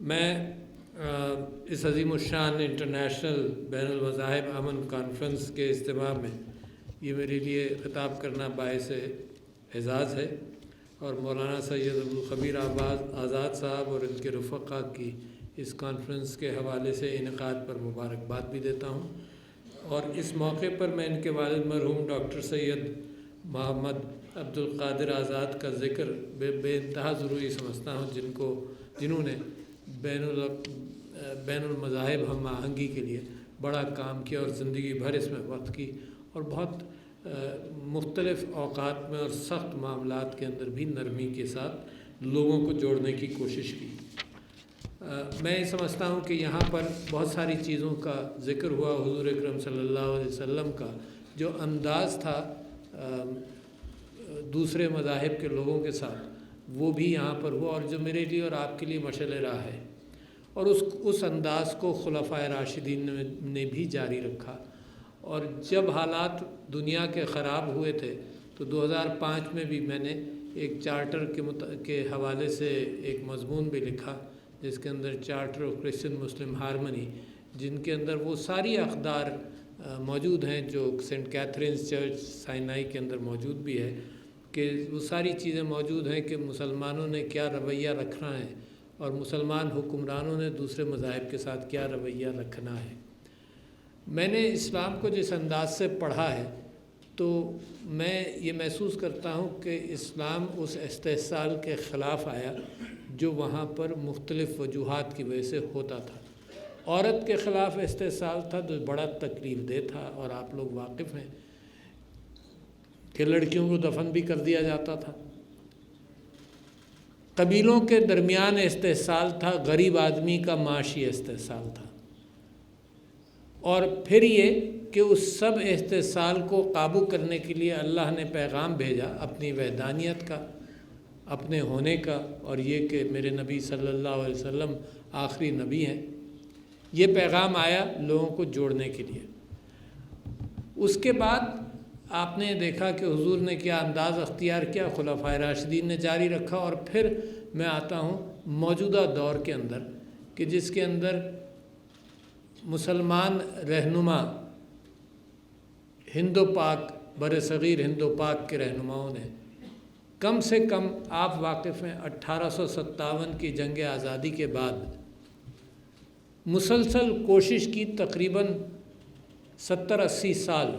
میں اس عظیم الشان انٹرنیشنل بین المذاہب امن کانفرنس کے اجتماع میں یہ میرے لیے خطاب کرنا باعث اعزاز ہے، اور مولانا سید ابوالخبیر آزاد صاحب اور ان کے رفقا کی اس کانفرنس کے حوالے سے انعقاد پر مبارکباد بھی دیتا ہوں، اور اس موقع پر میں ان کے والد مرحوم ڈاکٹر سید محمد عبدالقادر آزاد کا ذکر بے انتہا ضروری سمجھتا ہوں، جنہوں نے بین المذاہب ہم آہنگی کے لیے بڑا کام کیا اور زندگی بھر اس میں وقت کی، اور بہت مختلف اوقات میں اور سخت معاملات کے اندر بھی نرمی کے ساتھ لوگوں کو جوڑنے کی کوشش کی۔ میں سمجھتا ہوں کہ یہاں پر بہت ساری چیزوں کا ذکر ہوا، حضور اکرم صلی اللہ علیہ وسلم کا جو انداز تھا دوسرے مذاہب کے لوگوں کے ساتھ، وہ بھی یہاں پر ہوا، اور جو میرے لیے اور آپ کے لیے مشعل راہ ہے، اور اس انداز کو خلفائے راشدین نے بھی جاری رکھا۔ اور جب حالات دنیا کے خراب ہوئے تھے تو 2005 میں بھی میں نے ایک چارٹر کے حوالے سے ایک مضمون بھی لکھا، جس کے اندر charter of Christian Muslim harmony, جن کے اندر وہ ساری اقدار موجود ہیں جو سینٹ کیتھرینز چرچ سائنائی کے اندر موجود بھی ہے، کہ وہ ساری چیزیں موجود ہیں کہ مسلمانوں نے کیا رویہ رکھنا ہے اور مسلمان حکمرانوں نے دوسرے مذاہب کے ساتھ کیا رویہ رکھنا ہے۔ میں نے اسلام کو جس انداز سے پڑھا ہے تو میں یہ محسوس کرتا ہوں کہ اسلام اس استحصال کے خلاف آیا جو وہاں پر مختلف وجوہات کی وجہ سے ہوتا تھا۔ عورت کے خلاف استحصال تھا جو بڑا تکلیف دہ تھا، اور آپ لوگ واقف ہیں کہ لڑکیوں کو دفن بھی کر دیا جاتا تھا۔ قبیلوں کے درمیان استحصال تھا، غریب آدمی کا معاشی استحصال تھا، اور پھر یہ کہ اس سب استحصال کو قابو کرنے کے لیے اللہ نے پیغام بھیجا اپنی وحدانیت کا، اپنے ہونے کا، اور یہ کہ میرے نبی صلی اللہ علیہ وسلم آخری نبی ہیں۔ یہ پیغام آیا لوگوں کو جوڑنے کے لیے۔ اس کے بعد آپ نے دیکھا کہ حضور نے کیا انداز اختیار کیا، خلفائے راشدین نے جاری رکھا، اور پھر میں آتا ہوں موجودہ دور کے اندر کہ جس کے اندر مسلمان رہنما ہند و پاک، برصغیر ہند و پاک کے رہنماؤں نے کم سے کم، آپ واقف ہیں 1857 کی جنگ آزادی کے بعد مسلسل کوشش کی تقریباً 70-80 سال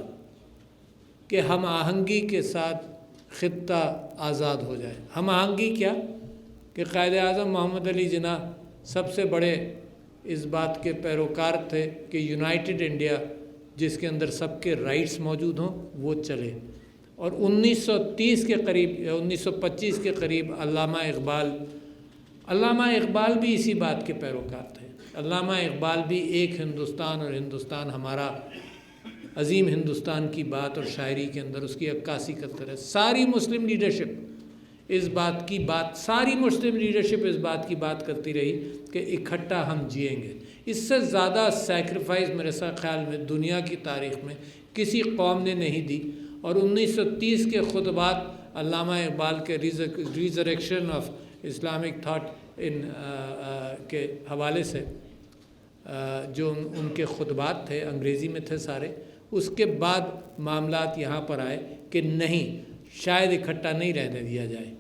کہ ہم آہنگی کے ساتھ خطہ آزاد ہو جائے۔ ہم آہنگی کیا کہ قائد اعظم محمد علی جناح سب سے بڑے اس بات کے پیروکار تھے کہ یونائٹڈ انڈیا جس کے اندر سب کے رائٹس موجود ہوں وہ چلے، اور 1930 کے قریب یا 1925 کے قریب علامہ اقبال بھی اسی بات کے پیروکار تھے۔ علامہ اقبال بھی ایک ہندوستان اور ہندوستان ہمارا عظیم ہندوستان کی بات اور شاعری کے اندر اس کی عکاسی کرتے رہے۔ ساری مسلم لیڈرشپ اس بات کی بات کرتی رہی کہ اکٹھا ہم جئیں گے۔ اس سے زیادہ سیکریفائز میرے ساتھ خیال میں دنیا کی تاریخ میں کسی قوم نے نہیں دی، اور 1930 کے خطبات علامہ اقبال کے ریزریکشن آف اسلامک تھاٹ کے حوالے سے جو ان کے خطبات تھے انگریزی میں تھے سارے، اس کے بعد معاملات یہاں پر آئے کہ نہیں، شاید اکٹھا نہیں رہنے دیا جائے،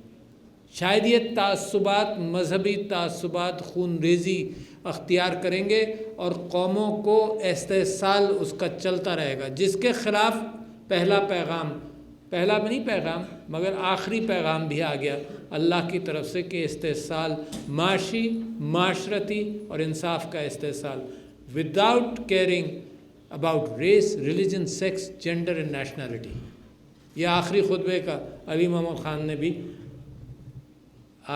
شاید یہ تعصبات، مذہبی تعصبات خون ریزی اختیار کریں گے اور قوموں کو استحصال اس کا چلتا رہے گا، جس کے خلاف پہلا نہیں پیغام مگر آخری پیغام بھی آ گیا اللہ کی طرف سے کہ استحصال معاشی، معاشرتی اور انصاف کا استحصال without caring about race, religion, sex, gender and nationality. یہ آخری خطبے کا علی محمد خان نے بھی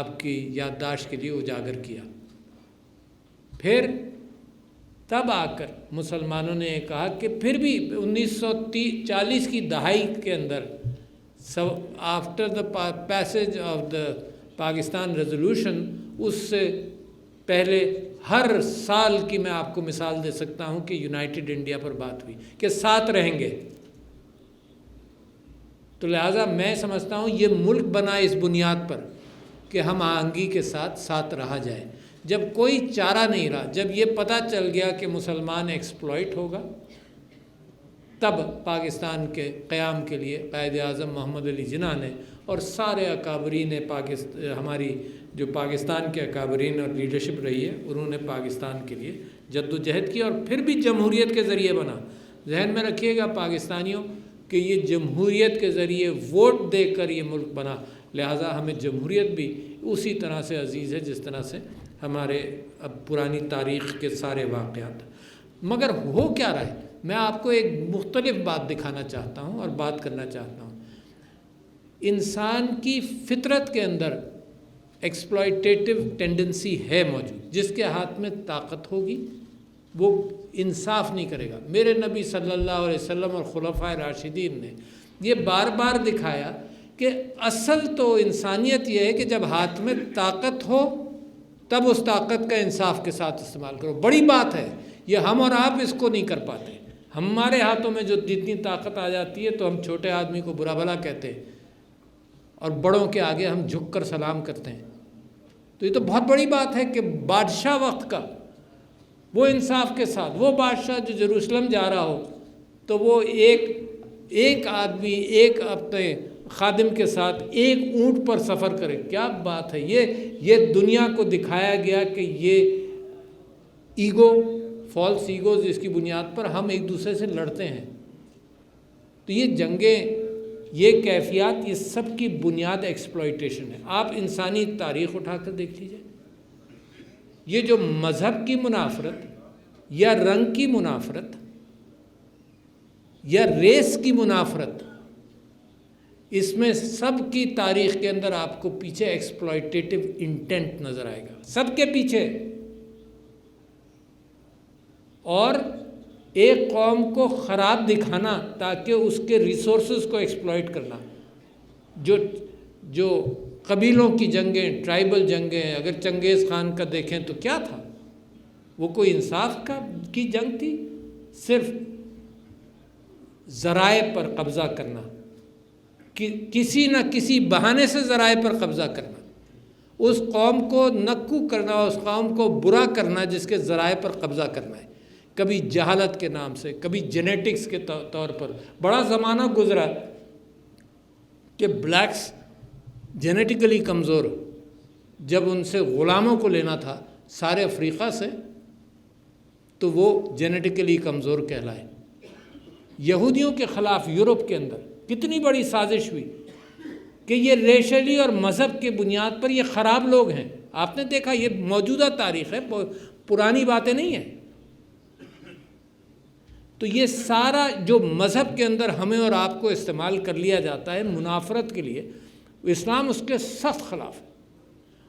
آپ کی یادداشت کے لیے اجاگر کیا۔ پھر تب آ کر مسلمانوں نے یہ کہا کہ پھر بھی 1940 کی دہائی کے اندر after the passage of the Pakistan resolution, اس سے پہلے ہر سال کی میں آپ کو مثال دے سکتا ہوں کہ یونائٹڈ انڈیا پر بات ہوئی کہ ساتھ رہیں گے۔ تو لہٰذا میں سمجھتا ہوں یہ ملک بنا اس بنیاد پر کہ ہم آہنگی کے ساتھ رہا جائے۔ جب کوئی چارہ نہیں رہا، جب یہ پتہ چل گیا کہ مسلمان ایکسپلائٹ ہوگا، تب پاکستان کے قیام کے لیے قائد اعظم محمد علی جناح نے اور سارے اکابرین ہماری جو پاکستان کے اکابرین اور لیڈرشپ رہی ہے، انہوں نے پاکستان کے لیے جد و جہد کی، اور پھر بھی جمہوریت کے ذریعے بنا۔ ذہن میں رکھیے گا پاکستانیوں کہ یہ جمہوریت کے ذریعے ووٹ دے کر یہ ملک بنا، لہٰذا ہمیں جمہوریت بھی اسی طرح سے عزیز ہے جس طرح سے ہمارے اب پرانی تاریخ کے سارے واقعات۔ مگر ہو کیا رہا ہے، میں آپ کو ایک مختلف بات دکھانا چاہتا ہوں اور بات کرنا چاہتا ہوں۔ انسان کی فطرت کے اندر ایکسپلائٹیٹو ٹینڈنسی ہے موجود، جس کے ہاتھ میں طاقت ہوگی وہ انصاف نہیں کرے گا۔ میرے نبی صلی اللہ علیہ وسلم اور خلفائے راشدین نے یہ بار بار دکھایا کہ اصل تو انسانیت یہ ہے کہ جب ہاتھ میں طاقت ہو تب اس طاقت کا انصاف کے ساتھ استعمال کرو۔ بڑی بات ہے یہ، ہم اور آپ اس کو نہیں کر پاتے۔ ہمارے ہاتھوں میں جو جتنی طاقت آ جاتی ہے تو ہم چھوٹے آدمی کو برا بھلا کہتے ہیں اور بڑوں کے آگے ہم جھک کر سلام کرتے ہیں۔ تو یہ تو بہت بڑی بات ہے کہ بادشاہ وقت کا وہ انصاف کے ساتھ، وہ بادشاہ جو یروشلم جا رہا ہو تو وہ ایک آدمی ایک اپنے خادم کے ساتھ ایک اونٹ پر سفر کرے۔ کیا بات ہے، یہ دنیا کو دکھایا گیا کہ یہ ایگو، فالس ایگوز، جس کی بنیاد پر ہم ایک دوسرے سے لڑتے ہیں۔ تو یہ جنگیں، یہ کیفیات، یہ سب کی بنیاد ایکسپلائٹیشن ہے۔ آپ انسانی تاریخ اٹھا کر دیکھ لیجیے، یہ جو مذہب کی منافرت یا رنگ کی منافرت یا ریس کی منافرت، اس میں سب کی تاریخ کے اندر آپ کو پیچھے ایکسپلائٹیٹو انٹینٹ نظر آئے گا، سب کے پیچھے۔ اور ایک قوم کو خراب دکھانا تاکہ اس کے ریسورسز کو ایکسپلائٹ کرنا۔ جو قبیلوں کی جنگیں، ٹرائبل جنگیں، اگر چنگیز خان کا دیکھیں تو کیا تھا، وہ کوئی انصاف کی جنگ تھی، صرف ذرائع پر قبضہ کرنا، کسی نہ کسی بہانے سے ذرائع پر قبضہ کرنا، اس قوم کو نکو کرنا، اس قوم کو برا کرنا جس کے ذرائع پر قبضہ کرنا ہے، کبھی جہالت کے نام سے، کبھی جینیٹکس کے طور پر۔ بڑا زمانہ گزرا کہ بلیکس جینیٹیکلی کمزور، جب ان سے غلاموں کو لینا تھا سارے افریقہ سے تو وہ جینیٹیکلی کمزور کہلائے۔ یہودیوں کے خلاف یورپ کے اندر کتنی بڑی سازش ہوئی کہ یہ ریشلی اور مذہب کی بنیاد پر یہ خراب لوگ ہیں۔ آپ نے دیکھا، یہ موجودہ تاریخ ہے، پرانی باتیں نہیں ہیں۔ تو یہ سارا جو مذہب کے اندر ہمیں اور آپ کو استعمال کر لیا جاتا ہے منافرت کے لیے، اسلام اس کے سخت خلاف ہے،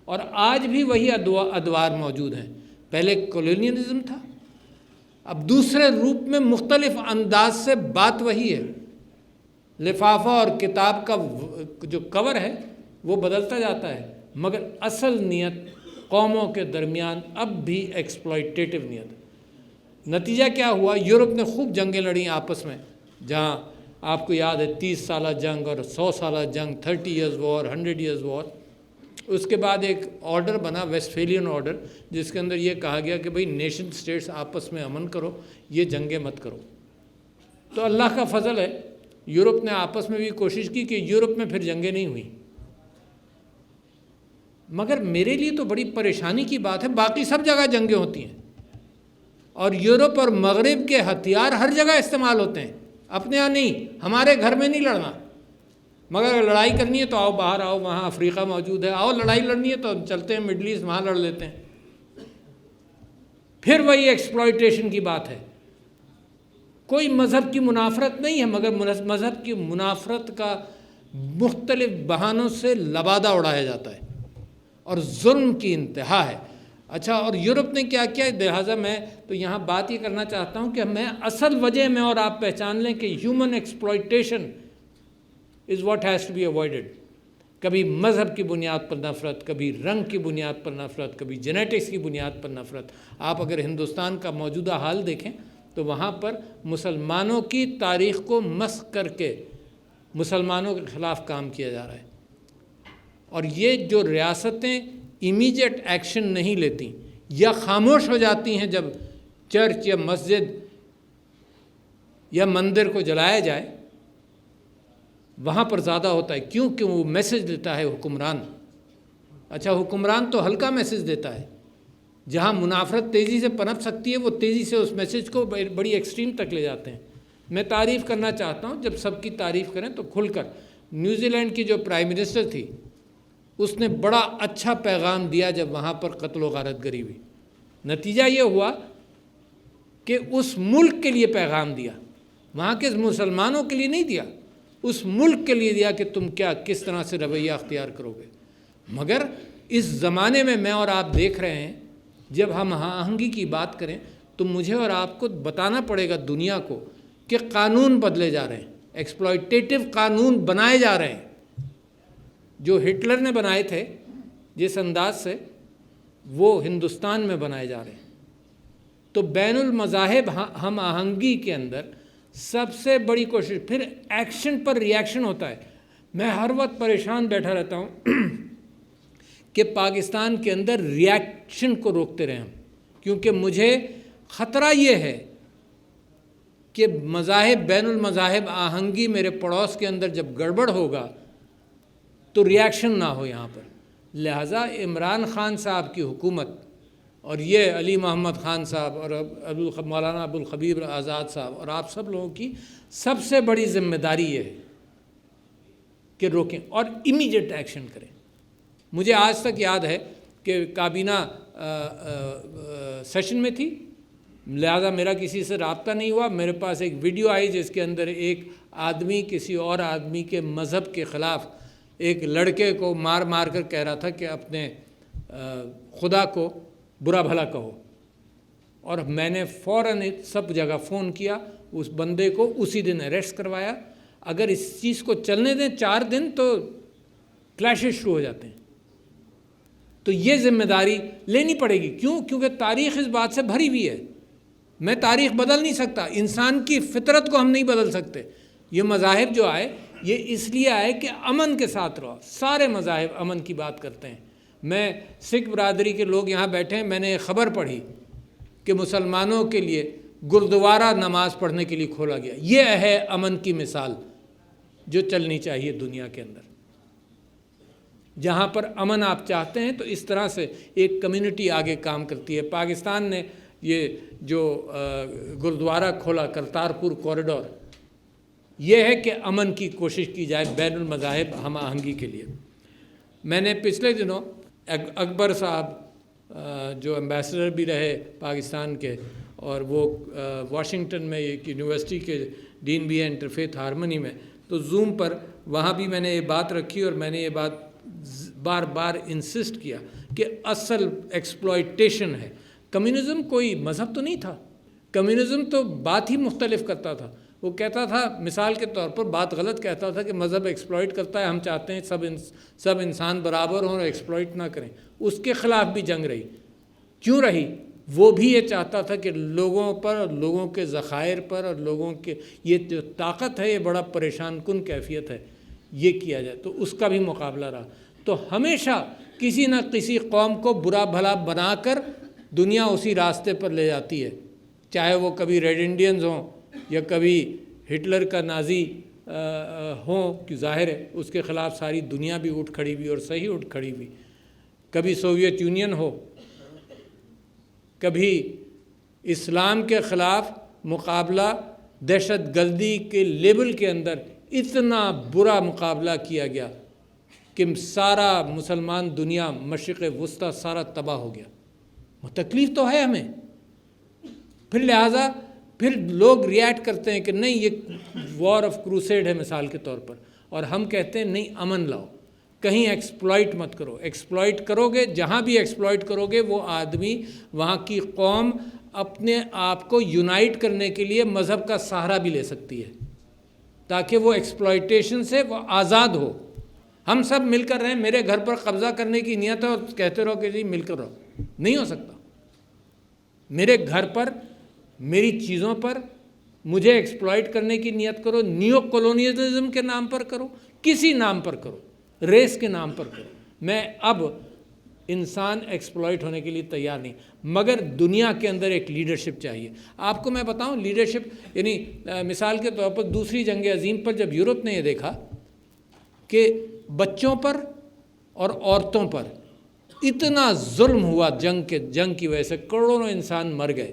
اور آج بھی وہی ادوار موجود ہیں۔ پہلے کولونیلزم تھا، اب دوسرے روپ میں مختلف انداز سے بات وہی ہے۔ لفافہ اور کتاب کا جو کور ہے وہ بدلتا جاتا ہے، مگر اصل نیت قوموں کے درمیان اب بھی ایکسپلائٹیٹو نیت۔ نتیجہ کیا ہوا، یورپ نے خوب جنگیں لڑیں آپس میں، جہاں آپ کو یاد ہے 30 سالہ جنگ اور 100 سالہ جنگ، 30 ایئرز وار، 100 ایئرز وار۔ اس کے بعد ایک آرڈر بنا، ویسٹفیلین آرڈر، جس کے اندر یہ کہا گیا کہ بھئی نیشن سٹیٹس آپس میں امن کرو، یہ جنگیں مت کرو۔ تو اللہ کا فضل ہے، یورپ نے آپس میں بھی کوشش کی کہ یورپ میں پھر جنگیں نہیں ہوئیں۔ مگر میرے لیے تو بڑی پریشانی کی بات ہے، باقی سب جگہ جنگیں ہوتی ہیں اور یورپ اور مغرب کے ہتھیار ہر جگہ استعمال ہوتے ہیں، اپنے یہاں نہیں، ہمارے گھر میں نہیں لڑنا۔ مگر اگر لڑائی کرنی ہے تو آؤ باہر آؤ، وہاں افریقہ موجود ہے، آؤ لڑائی لڑنی ہے تو چلتے ہیں مڈل ایسٹ، وہاں لڑ لیتے ہیں۔ پھر وہی ایکسپلائٹیشن کی بات ہے۔ کوئی مذہب کی منافرت نہیں ہے، مگر مذہب کی منافرت کا مختلف بہانوں سے لبادہ اڑایا جاتا ہے اور ظلم کی انتہا ہے۔ اچھا، اور یورپ نے کیا کیا، لہٰذا میں تو یہاں بات یہ کرنا چاہتا ہوں کہ میں اصل وجہ میں اور آپ پہچان لیں کہ human exploitation is what has to be avoided. کبھی مذہب کی بنیاد پر نفرت، کبھی رنگ کی بنیاد پر نفرت، کبھی جینیٹکس کی بنیاد پر نفرت۔ آپ اگر ہندوستان کا موجودہ حال دیکھیں تو وہاں پر مسلمانوں کی تاریخ کو مسخ کر کے مسلمانوں کے خلاف کام کیا جا رہا ہے، اور یہ جو ریاستیں امیجیٹ ایکشن نہیں لیتی یا خاموش ہو جاتی ہیں جب چرچ یا مسجد یا مندر کو جلایا جائے، وہاں پر زیادہ ہوتا ہے. کیونکہ وہ میسج دیتا ہے حکمران. اچھا، حکمران تو ہلکا میسج دیتا ہے. جہاں منافرت تیزی سے پنپ سکتی ہے وہ تیزی سے اس میسج کو بڑی ایکسٹریم تک لے جاتے ہیں. میں تعریف کرنا چاہتا ہوں، جب سب کی تعریف کریں تو کھل کر. نیوزی لینڈ کی جو پرائم منسٹر تھی اس نے بڑا اچھا پیغام دیا جب وہاں پر قتل و غارت گری ہوئی. نتیجہ یہ ہوا کہ اس ملک کے لیے پیغام دیا، وہاں کے مسلمانوں کے لیے نہیں دیا، اس ملک کے لیے دیا کہ تم کس طرح سے رویہ اختیار کرو گے. مگر اس زمانے میں میں اور آپ دیکھ رہے ہیں، جب ہم ہم آہنگی کی بات کریں تو مجھے اور آپ کو بتانا پڑے گا دنیا کو کہ قانون بدلے جا رہے ہیں، ایکسپلائٹیٹو قانون بنائے جا رہے ہیں. جو ہٹلر نے بنائے تھے جس انداز سے، وہ ہندوستان میں بنائے جا رہے ہیں. تو بین المذاہب ہم آہنگی کے اندر سب سے بڑی کوشش، پھر ایکشن پر ری ایکشن ہوتا ہے. میں ہر وقت پریشان بیٹھا رہتا ہوں کہ پاکستان کے اندر ری ایکشن کو روکتے رہیں ہم، کیونکہ مجھے خطرہ یہ ہے کہ مذاہب، بین المذاہب آہنگی میرے پڑوس کے اندر جب گڑبڑ ہوگا تو ری ایکشن نہ ہو یہاں پر. لہٰذا عمران خان صاحب کی حکومت اور یہ علی محمد خان صاحب اور مولانا ابوالخبیر آزاد صاحب اور آپ سب لوگوں کی سب سے بڑی ذمہ داری یہ ہے کہ روکیں اور امیڈیٹ ایکشن کریں. مجھے آج تک یاد ہے کہ کابینہ سیشن میں تھی، لہذا میرا کسی سے رابطہ نہیں ہوا. میرے پاس ایک ویڈیو آئی جس کے اندر ایک آدمی کسی اور آدمی کے مذہب کے خلاف ایک لڑکے کو مار مار کر کہہ رہا تھا کہ اپنے خدا کو برا بھلا کہو. اور میں نے فوراً سب جگہ فون کیا، اس بندے کو اسی دن اریسٹ کروایا. اگر اس چیز کو چلنے دیں 4 دن تو کلیشز شروع ہو جاتے ہیں. تو یہ ذمہ داری لینی پڑے گی. کیوں؟ کیونکہ تاریخ اس بات سے بھری ہوئی ہے. میں تاریخ بدل نہیں سکتا، انسان کی فطرت کو ہم نہیں بدل سکتے. یہ مذاہب جو آئے یہ اس لیے آئے کہ امن کے ساتھ رہو. سارے مذاہب امن کی بات کرتے ہیں. میں سکھ برادری کے لوگ یہاں بیٹھے ہیں، میں نے ایک خبر پڑھی کہ مسلمانوں کے لیے گردوارہ نماز پڑھنے کے لیے کھولا گیا. یہ ہے امن کی مثال جو چلنی چاہیے دنیا کے اندر. جہاں پر امن آپ چاہتے ہیں تو اس طرح سے ایک کمیونٹی آگے کام کرتی ہے. پاکستان نے یہ جو گردوارہ کھولا کرتارپور کوریڈور، یہ ہے کہ امن کی کوشش کی جائے بین المذاہب ہم آہنگی کے لیے. میں نے پچھلے دنوں اکبر صاحب جو ایمبیسڈر بھی رہے پاکستان کے، اور وہ واشنگٹن میں ایک یونیورسٹی کے ڈین بھی ہیں انٹرفیتھ ہارمنی میں، تو زوم پر وہاں بھی میں نے یہ بات رکھی اور میں نے یہ بات بار بار انسسٹ کیا کہ اصل ایکسپلائٹیشن ہے. کمیونزم کوئی مذہب تو نہیں تھا، کمیونزم تو بات ہی مختلف کرتا تھا. وہ کہتا تھا، مثال کے طور پر بات غلط کہتا تھا کہ مذہب ایکسپلائٹ کرتا ہے، ہم چاہتے ہیں سب انسان برابر ہوں اور ایکسپلائٹ نہ کریں. اس کے خلاف بھی جنگ رہی. کیوں رہی؟ وہ بھی یہ چاہتا تھا کہ لوگوں پر اور لوگوں کے ذخائر پر اور لوگوں کے یہ جو طاقت ہے، یہ بڑا پریشان کن کیفیت ہے، یہ کیا جائے. تو اس کا بھی مقابلہ رہا. تو ہمیشہ کسی نہ کسی قوم کو برا بھلا بنا کر دنیا اسی راستے پر لے جاتی ہے، چاہے وہ کبھی ریڈ انڈینز ہوں یا کبھی ہٹلر کا نازی ہوں، کہ ظاہر ہے اس کے خلاف ساری دنیا بھی اٹھ کھڑی ہوئی اور صحیح اٹھ کھڑی ہوئی. کبھی سوویت یونین ہو، کبھی اسلام کے خلاف مقابلہ دہشت گردی کے لیبل کے اندر اتنا برا مقابلہ کیا گیا کہ سارا مسلمان دنیا، مشرق وسطیٰ سارا تباہ ہو گیا. تکلیف تو ہے ہمیں. پھر لہٰذا پھر لوگ ریئیکٹ کرتے ہیں کہ نہیں یہ وار آف کروسیڈ ہے مثال کے طور پر، اور ہم کہتے ہیں نہیں، امن لاؤ، کہیں ایکسپلائٹ مت کرو. ایکسپلائٹ کرو گے، جہاں بھی ایکسپلائٹ کرو گے، وہ آدمی، وہاں کی قوم اپنے آپ کو یونائٹ کرنے کے لیے مذہب کا سہارا بھی لے سکتی ہے تاکہ وہ ایکسپلائٹیشن سے وہ آزاد ہو. ہم سب مل کر رہیں، میرے گھر پر قبضہ کرنے کی نیت ہے اور کہتے رہو کہ جی مل کر رہو، نہیں ہو سکتا. میرے گھر پر، میری چیزوں پر مجھے ایکسپلائٹ کرنے کی نیت کرو، نیو کولونیلزم کے نام پر کرو، کسی نام پر کرو، ریس کے نام پر کرو. میں اب انسان ایکسپلائٹ ہونے کے لیے تیار نہیں، مگر دنیا کے اندر ایک لیڈرشپ چاہیے۔ آپ کو میں بتاؤں لیڈرشپ یعنی مثال کے طور پر دوسری جنگ عظیم پر جب یورپ نے یہ دیکھا کہ بچوں پر اور عورتوں پر اتنا ظلم ہوا جنگ کی وجہ سے، کروڑوں انسان مر گئے،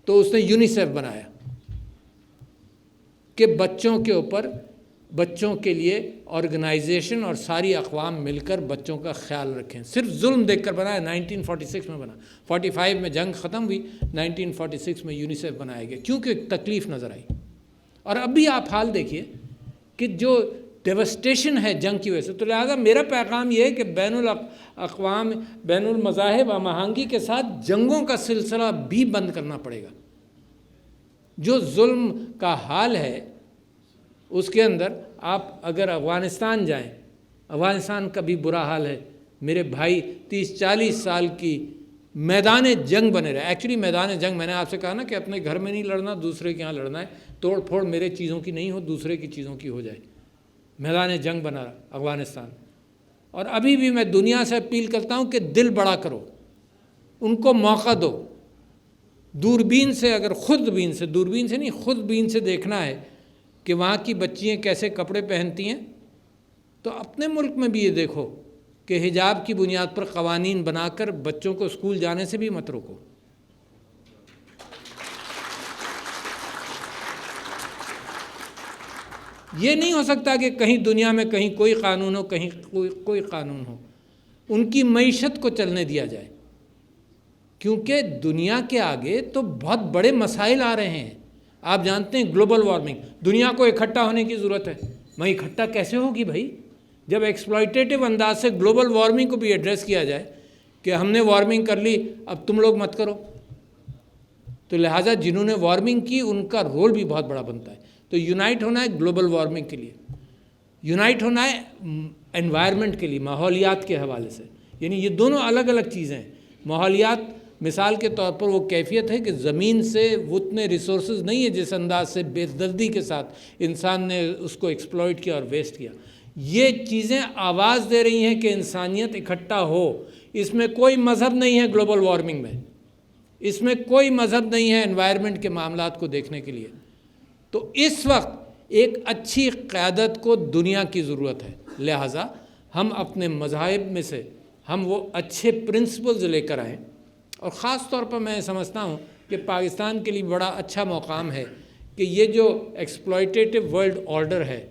تو اس نے یونیسیف بنایا کہ بچوں کے اوپر، بچوں کے لیے آرگنائزیشن اور ساری اقوام مل کر بچوں کا خیال رکھیں۔ صرف ظلم دیکھ کر بنایا، 1946 میں بنا، 45 میں جنگ ختم ہوئی، 1946 میں یونیسیف بنایا گیا، کیونکہ ایک تکلیف نظر آئی۔ اور اب بھی آپ حال دیکھیے کہ جو ڈیوسٹیشن ہے جنگ کی وجہ سے، تو لہٰذا میرا پیغام یہ ہے کہ بین الاقوام، بین المذاہب ہم آہنگی کے ساتھ جنگوں کا سلسلہ بھی بند کرنا پڑے گا۔ جو ظلم کا حال ہے اس کے اندر آپ اگر افغانستان جائیں، افغانستان کا بھی برا حال ہے۔ میرے بھائی 30-40 سال کی میدان جنگ بنے رہے۔ ایکچولی میدان جنگ، میں نے آپ سے کہا نا کہ اپنے گھر میں نہیں لڑنا، دوسرے کے یہاں لڑنا ہے، توڑ پھوڑ میرے چیزوں کی نہیں ہو، دوسرے کی چیزوں کی ہو جائے۔ میدان جنگ بنا رہا افغانستان۔ اور ابھی بھی میں دنیا سے اپیل کرتا ہوں کہ دل بڑا کرو، ان کو موقع دو۔ دوربین سے، اگر دوربین سے نہیں، خود بین سے دیکھنا ہے کہ وہاں کی بچیاں کیسے کپڑے پہنتی ہیں، تو اپنے ملک میں بھی یہ دیکھو کہ حجاب کی بنیاد پر قوانین بنا کر بچوں کو اسکول جانے سے بھی مت روکو۔ یہ نہیں ہو سکتا کہ کہیں دنیا میں کہیں کوئی قانون ہو، کہیں کوئی قانون ہو، ان کی معیشت کو چلنے دیا جائے، کیونکہ دنیا کے آگے تو بہت بڑے مسائل آ رہے ہیں۔ آپ جانتے ہیں گلوبل وارمنگ، دنیا کو اکٹھا ہونے کی ضرورت ہے۔ میں اکٹھا کیسے ہوگی بھائی؟ جب ایکسپلائٹیٹو انداز سے گلوبل وارمنگ کو بھی ایڈریس کیا جائے کہ ہم نے وارمنگ کر لی، اب تم لوگ مت کرو، تو لہٰذا جنہوں نے وارمنگ کی ان کا رول بھی بہت بڑا بنتا ہے۔ تو یونائٹ ہونا ہے گلوبل وارمنگ کے لیے، یونائٹ ہونا ہے انوائرمنٹ کے لیے، ماحولیات کے حوالے سے۔ یعنی یہ دونوں الگ الگ چیزیں ہیں۔ ماحولیات مثال کے طور پر وہ کیفیت ہے کہ زمین سے وہ اتنے ریسورسز نہیں ہے جس انداز سے بے دردی کے ساتھ انسان نے اس کو ایکسپلائٹ کیا اور ویسٹ کیا۔ یہ چیزیں آواز دے رہی ہیں کہ انسانیت اکٹھا ہو۔ اس میں کوئی مذہب نہیں ہے گلوبل وارمنگ میں، اس میں کوئی مذہب نہیں ہے انوائرمنٹ کے معاملات کو دیکھنے کے لیے۔ تو اس وقت ایک اچھی قیادت کو دنیا کی ضرورت ہے، لہٰذا ہم اپنے مذاہب میں سے ہم وہ اچھے پرنسپلز لے کر آئیں۔ اور خاص طور پر میں سمجھتا ہوں کہ پاکستان کے لیے بڑا اچھا مقام ہے کہ یہ جو ایکسپلائٹیٹو ورلڈ آرڈر ہے،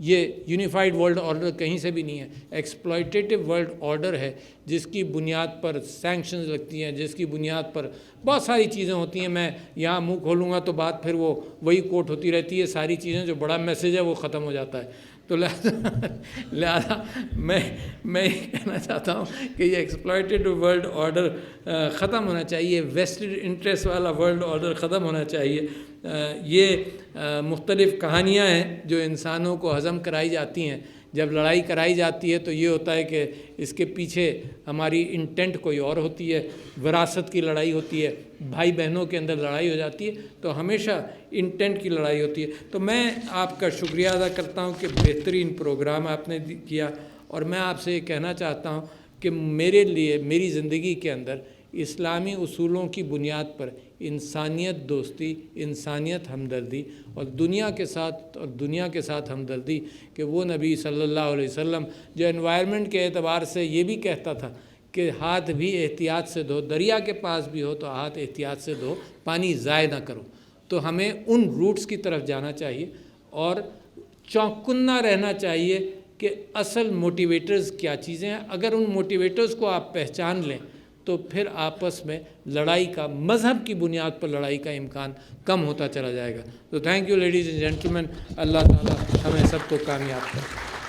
یہ یونیفائڈ ورلڈ آرڈر کہیں سے بھی نہیں ہے، ایکسپلائٹیٹو ورلڈ آرڈر ہے جس کی بنیاد پر سینکشنز لگتی ہیں، جس کی بنیاد پر بہت ساری چیزیں ہوتی ہیں۔ میں یہاں منہ کھولوں گا تو بات پھر وہی کوٹ ہوتی رہتی ہے، ساری چیزیں جو بڑا میسیج ہے وہ ختم ہو جاتا ہے۔ تو لہذا میں یہ کہنا چاہتا ہوں کہ یہ ایکسپلائٹیڈ ورلڈ آرڈر ختم ہونا چاہیے، ویسٹڈ انٹرسٹ والا ورلڈ آرڈر ختم ہونا چاہیے۔ یہ مختلف کہانیاں ہیں جو انسانوں کو ہضم کرائی جاتی ہیں۔ جب لڑائی کرائی جاتی ہے تو یہ ہوتا ہے کہ اس کے پیچھے ہماری انٹینٹ کوئی اور ہوتی ہے، وراثت کی لڑائی ہوتی ہے، بھائی بہنوں کے اندر لڑائی ہو جاتی ہے، تو ہمیشہ انٹینٹ کی لڑائی ہوتی ہے۔ تو میں آپ کا شکریہ ادا کرتا ہوں کہ بہترین پروگرام آپ نے کیا، اور میں آپ سے یہ کہنا چاہتا ہوں کہ میرے لیے میری زندگی کے اندر اسلامی اصولوں کی بنیاد پر انسانیت دوستی، انسانیت ہمدردی اور دنیا کے ساتھ ہمدردی، کہ وہ نبی صلی اللہ علیہ وسلم جو انوائرمنٹ کے اعتبار سے یہ بھی کہتا تھا کہ ہاتھ بھی احتیاط سے دھو، دریا کے پاس بھی ہو تو ہاتھ احتیاط سے دھو، پانی ضائع نہ کرو۔ تو ہمیں ان روٹس کی طرف جانا چاہیے اور چوکنا رہنا چاہیے کہ اصل موٹیویٹرز کیا چیزیں ہیں۔ اگر ان موٹیویٹرز کو آپ پہچان لیں تو پھر آپس میں لڑائی کا، مذہب کی بنیاد پر لڑائی کا امکان کم ہوتا چلا جائے گا۔ تو thank you ladies and gentlemen, اللہ تعالیٰ ہمیں سب کو کامیاب کرے۔